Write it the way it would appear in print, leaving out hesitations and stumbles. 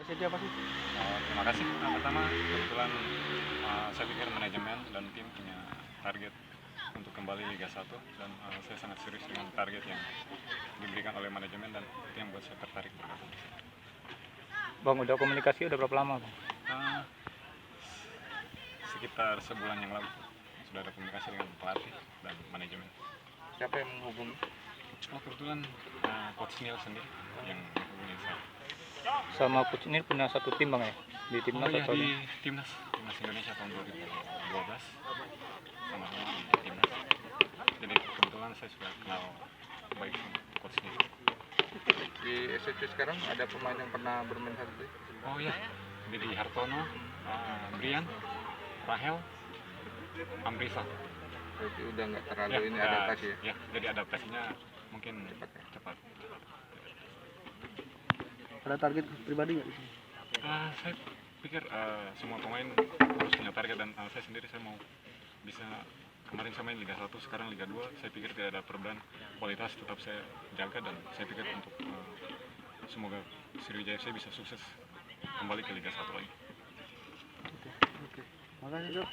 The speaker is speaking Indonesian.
jadi apa sih? Terima kasih. Pertama kebetulan saya pikir manajemen dan tim punya target untuk kembali Liga 1 dan saya sangat serius dengan target yang diberikan oleh manajemen dan itu yang buat saya tertarik bergabung. Bang, udah komunikasi udah berapa lama, Bang? Sekitar sebulan yang lalu sudah ada komunikasi dengan pelatih dan manajemen. Siapa yang menghubungi? Kebetulan Coach Neil sendiri yang menghubungi saya. Sama Coach ini punya satu tim, Bang, ya? Di timnas atau di timnas Indonesia tahun 2012 sama-sama di timnas. Jadi kebetulan saya sudah kenal baik sama Coach Neil. Di SCT sekarang ada pemain yang pernah bermain satu tim? Oh iya, Didi Hartono, Brian, Rahel, Amrisa. Berarti udah nggak terlalu ini adaptasi ya? Ya, jadi adaptasinya mungkin cepat. ada target pribadi nggak? Saya pikir semua pemain harus punya target dan saya sendiri saya mau bisa kemarin saya main Liga 1, sekarang Liga 2. Saya pikir tidak ada perubahan, kualitas tetap saya jaga dan saya pikir untuk semoga Sriwijaya FC bisa sukses kembali ke Liga 1 lagi. Oke. Makasih, Dok.